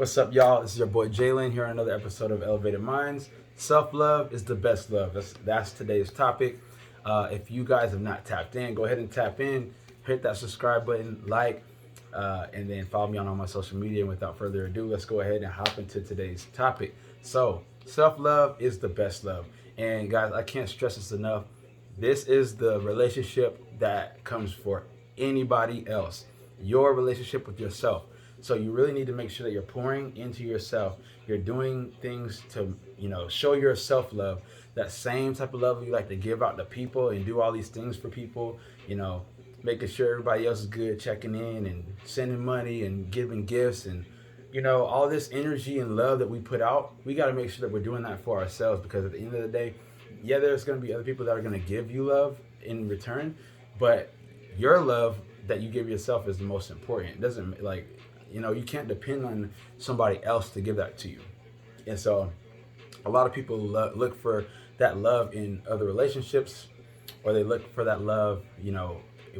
What's up, y'all? This is your boy Jalen here on another episode of Elevated Minds. Self-love is the best love. That's today's topic. If you guys have not tapped in, go ahead and tap in. Hit that subscribe button, and then follow me on all my social media. And without further ado, let's go ahead and hop into today's topic. So, self-love is the best love. And guys, I can't stress this enough. This is the relationship that comes for anybody else. Your relationship with yourself. So you really need to make sure that you're pouring into yourself. You're doing things to, show your self-love. That same type of love you like to give out to people and do all these things for people, making sure everybody else is good, checking in and sending money and giving gifts and, all this energy and love that we put out. We got to make sure that we're doing that for ourselves, because at the end of the day, yeah, there's going to be other people that are going to give you love in return, but your love that you give yourself is the most important. It doesn't you can't depend on somebody else to give that to you. And so a lot of people look for that love in other relationships, or they look for that love,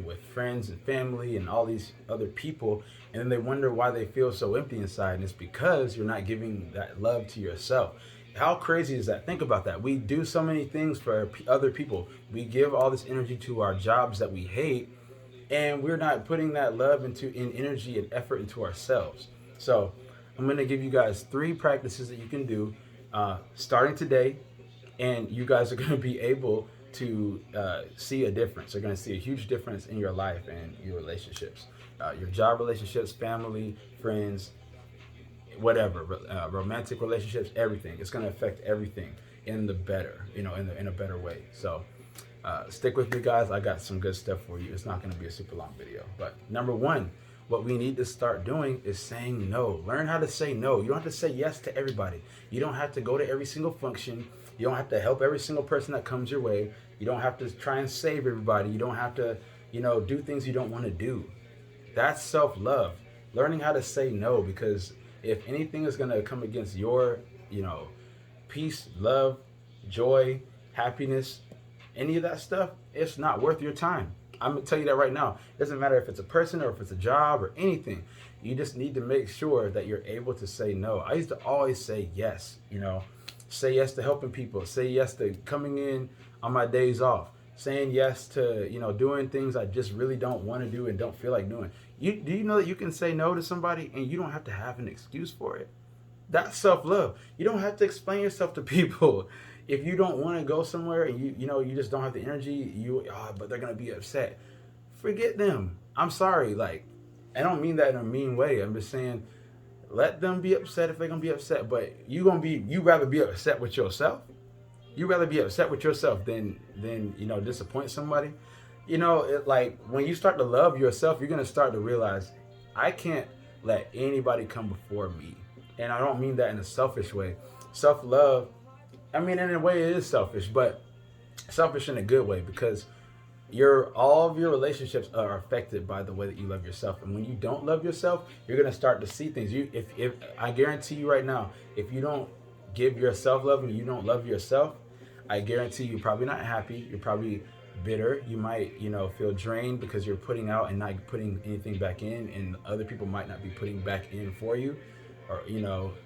with friends and family and all these other people. And then they wonder why they feel so empty inside. And it's because you're not giving that love to yourself. How crazy is that? Think about that. We do so many things for other people. We give all this energy to our jobs that we hate, and we're not putting that love in energy and effort into ourselves. So I'm going to give you guys 3 practices that you can do starting today, and you guys are going to be able to see a difference. You're going to see a huge difference in your life and your relationships, your job relationships, family, friends, whatever, romantic relationships, everything. It's going to affect everything in the better, in a better way. So stick with me, guys. I got some good stuff for you. It's not going to be a super long video. But number 1, what we need to start doing is saying no. Learn how to say no. You don't have to say yes to everybody. You don't have to go to every single function. You don't have to help every single person that comes your way. You don't have to try and save everybody. You don't have to, do things you don't want to do. That's self-love. Learning how to say no, because if anything is going to come against your, peace, love, joy, happiness, any of that stuff, it's not worth your time. I'm going to tell you that right now. It doesn't matter if it's a person or if it's a job or anything. You just need to make sure that you're able to say no. I used to always say yes, say yes to helping people, say yes to coming in on my days off, saying yes to, doing things I just really don't want to do and don't feel like doing. Do you know that you can say no to somebody and you don't have to have an excuse for it? That's self-love. You don't have to explain yourself to people. If you don't want to go somewhere and you just don't have the energy, but they're gonna be upset. Forget them. I'm sorry. I don't mean that in a mean way. I'm just saying, let them be upset if they're gonna be upset. But you rather be upset with yourself. You rather be upset with yourself than disappoint somebody. When you start to love yourself, you're gonna start to realize, I can't let anybody come before me. And I don't mean that in a selfish way. Self-love, in a way it is selfish, but selfish in a good way, because all of your relationships are affected by the way that you love yourself. And when you don't love yourself, you're gonna start to see things. If I guarantee you right now, if you don't give yourself love and you don't love yourself, I guarantee you're probably not happy. You're probably bitter. You might, feel drained because you're putting out and not putting anything back in, and other people might not be putting back in for you. Or,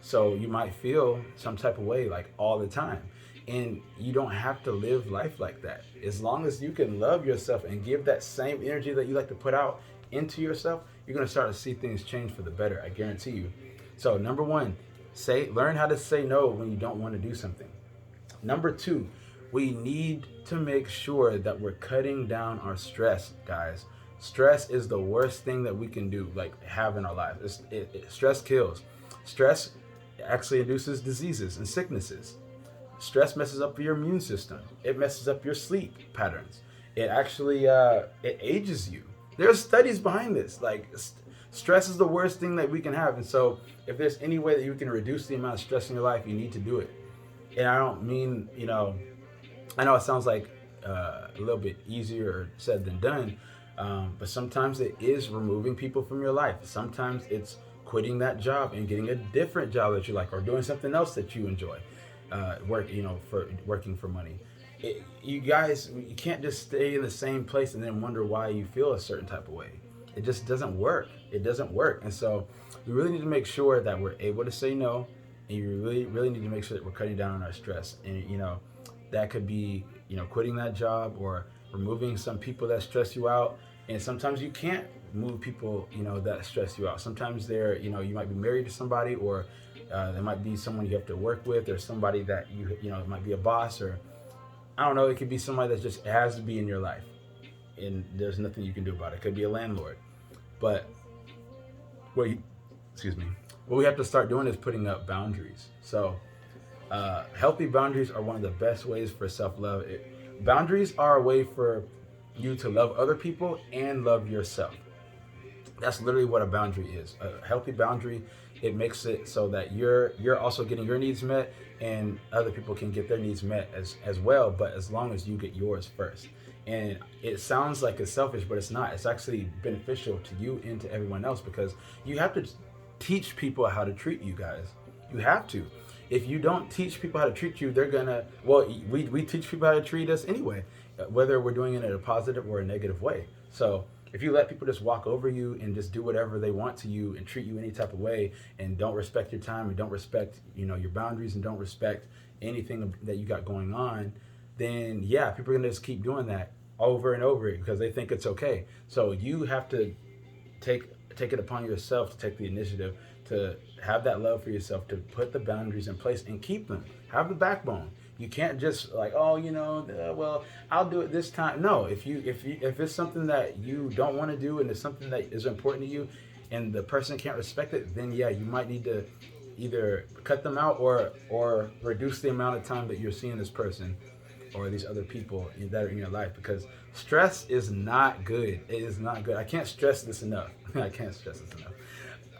so you might feel some type of way all the time. And you don't have to live life like that. As long as you can love yourself and give that same energy that you like to put out into yourself, you're going to start to see things change for the better. I guarantee you. So number 1, learn how to say no when you don't want to do something. Number 2, we need to make sure that we're cutting down our stress, guys. Stress is the worst thing that we can do, have in our lives. Stress kills. Stress actually induces diseases and sicknesses. Stress messes up your immune system. It messes up your sleep patterns. It actually it ages you. There are studies behind this. Stress is the worst thing that we can have. And so if there's any way that you can reduce the amount of stress in your life, you need to do it. And I don't mean, I know it sounds like a little bit easier said than done, but sometimes it is removing people from your life. Sometimes it's quitting that job and getting a different job that you like, or doing something else that you enjoy, for working for money. You can't just stay in the same place and then wonder why you feel a certain type of way. It just doesn't work. It doesn't work. And so we really need to make sure that we're able to say no, and you really need to make sure that we're cutting down on our stress. And that could be quitting that job or removing some people that stress you out. And sometimes you can't move people that stress you out. Sometimes you might be married to somebody, or there might be someone you have to work with, or somebody that it might be a boss, or I don't know, it could be somebody that just has to be in your life and there's nothing you can do about it. It could be a landlord. But excuse me, what we have to start doing is putting up boundaries. So healthy boundaries are one of the best ways for self-love. Boundaries are a way for you to love other people and love yourself. That's literally what a boundary is. A healthy boundary, it makes it so that you're also getting your needs met, and other people can get their needs met as well, but as long as you get yours first. And it sounds like it's selfish, but it's not. It's actually beneficial to you and to everyone else, because you have to teach people how to treat you guys. You have to. If you don't teach people how to treat you, they're gonna, we teach people how to treat us anyway, whether we're doing it in a positive or a negative way. So if you let people just walk over you and just do whatever they want to you and treat you any type of way, and don't respect your time, and don't respect your boundaries, and don't respect anything that you got going on, then yeah, people are gonna just keep doing that over and over because they think it's okay. So you have to take it upon yourself to take the initiative, to have that love for yourself, to put the boundaries in place and keep them. Have the backbone. You can't just like, well, I'll do it this time. No, if it's something that you don't want to do, and it's something that is important to you, and the person can't respect it, then yeah, you might need to either cut them out or reduce the amount of time that you're seeing this person or these other people that are in your life, because stress is not good. It is not good. I can't stress this enough. I can't stress this enough.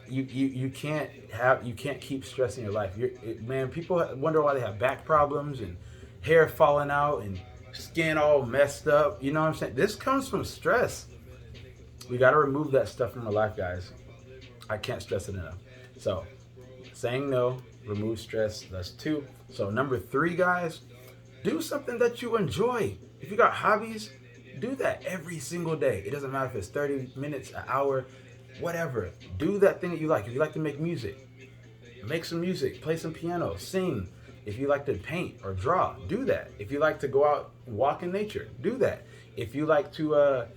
You can't keep stressing your life. Man, people wonder why they have back problems and hair falling out and skin all messed up. You know what I'm saying? This comes from stress. We got to remove that stuff from our life, guys. I can't stress it enough. So, saying no, remove stress. That's 2. So number 3, guys, do something that you enjoy. If you got hobbies, do that every single day. It doesn't matter if it's 30 minutes, an hour, whatever. Do that thing that you like. If you like to make music, make some music, play some piano, sing. If you like to paint or draw, do that. If you like to go out and walk in nature, do that. If you like to,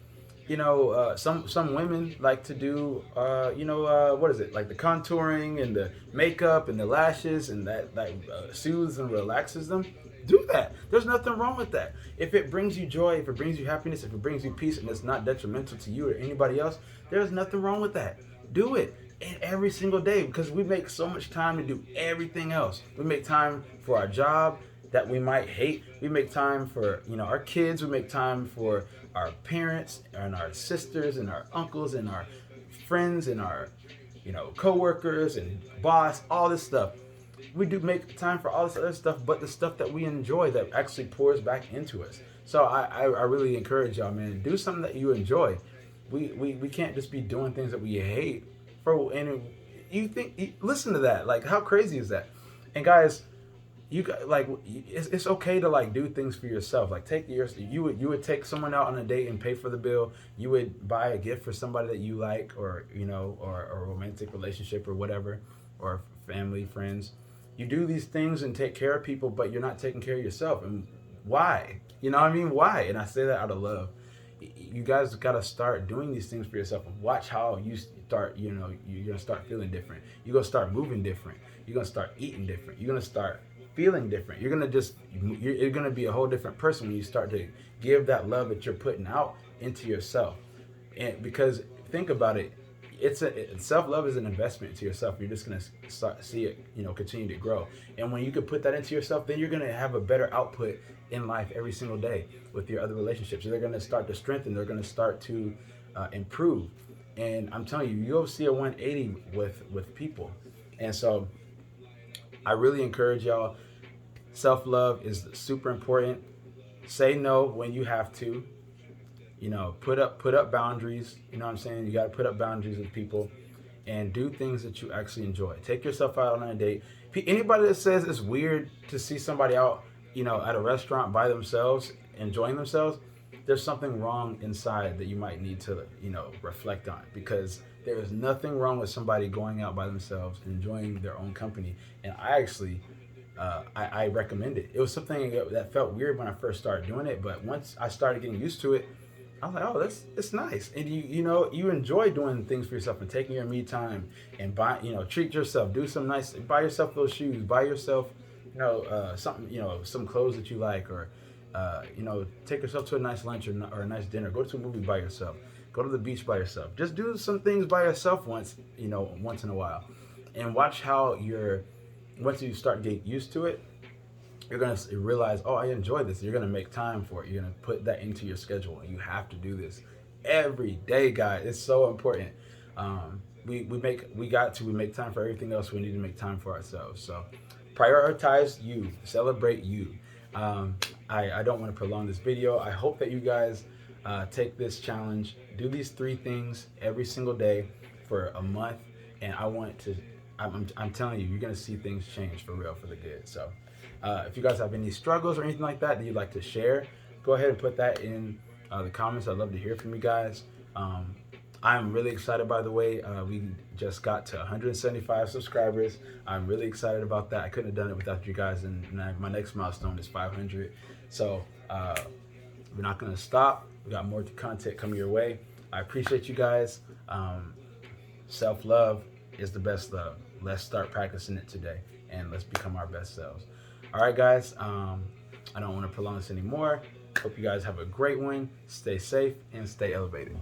some women like to do, what is it? Like the contouring and the makeup and the lashes, and that soothes and relaxes them. Do that. There's nothing wrong with that. If it brings you joy, if it brings you happiness, if it brings you peace, and it's not detrimental to you or anybody else, there's nothing wrong with that. Do it. And every single day, because we make so much time to do everything else. We make time for our job that we might hate. We make time for our kids. We make time for our parents and our sisters and our uncles and our friends and our co-workers and boss, all this stuff. We do make time for all this other stuff, but the stuff that we enjoy that actually pours back into us. So I really encourage y'all, man, do something that you enjoy. We can't just be doing things that we hate. Listen to that. Like, how crazy is that? And guys, it's okay to do things for yourself. Like, you would take someone out on a date and pay for the bill. You would buy a gift for somebody that you like, or or a romantic relationship or whatever, or family, friends. You do these things and take care of people, but you're not taking care of yourself. And why? You know what I mean? Why? And I say that out of love. You guys got to start doing these things for yourself. Watch how you start, you're going to start feeling different. You're going to start moving different. You're going to start eating different. You're going to start feeling different. You're going to be a whole different person when you start to give that love that you're putting out into yourself. And because think about it, self-love is an investment into yourself. You're just going to start see it, continue to grow. And when you can put that into yourself, then you're going to have a better output in life every single day with your other relationships. They're going to start to strengthen. They're going to start to improve. And I'm telling you, you'll see a 180 with people. And so I really encourage y'all. Self-love is super important. Say no when you have to. Put up boundaries. You know what I'm saying? You got to put up boundaries with people, and do things that you actually enjoy. Take yourself out on a date. Anybody that says it's weird to see somebody out, at a restaurant by themselves, enjoying themselves, there's something wrong inside that you might need to, reflect on, because there is nothing wrong with somebody going out by themselves and enjoying their own company. And I actually, I recommend it. It was something that felt weird when I first started doing it, but once I started getting used to it, I was like, oh, it's nice, and you enjoy doing things for yourself and taking your me time and treat yourself, do some nice, buy yourself those shoes, buy yourself, something, some clothes that you like, or take yourself to a nice lunch or a nice dinner, go to a movie by yourself, go to the beach by yourself, just do some things by yourself once in a while, and watch how once you start getting used to it, you're going to realize, oh, I enjoy this. You're going to make time for it. You're going to put that into your schedule. And you have to do this every day, guys. It's so important. We make time for everything else. We need to make time for ourselves. So prioritize you. Celebrate you. I don't want to prolong this video. I hope that you guys take this challenge. Do these 3 things every single day for a month. And I'm telling you, you're going to see things change for real, for the good. So if you guys have any struggles or anything like that you'd like to share, go ahead and put that in the comments. I'd love to hear from you guys. I'm really excited, by the way. We just got to 175 subscribers. I'm really excited about that. I couldn't have done it without you guys, and my next milestone is 500. So we're not going to stop. We got more content coming your way. I appreciate you guys. Self-love is the best love. Let's start practicing it today, and let's become our best selves. All right, guys, I don't want to prolong this anymore. Hope you guys have a great one. Stay safe and stay elevated.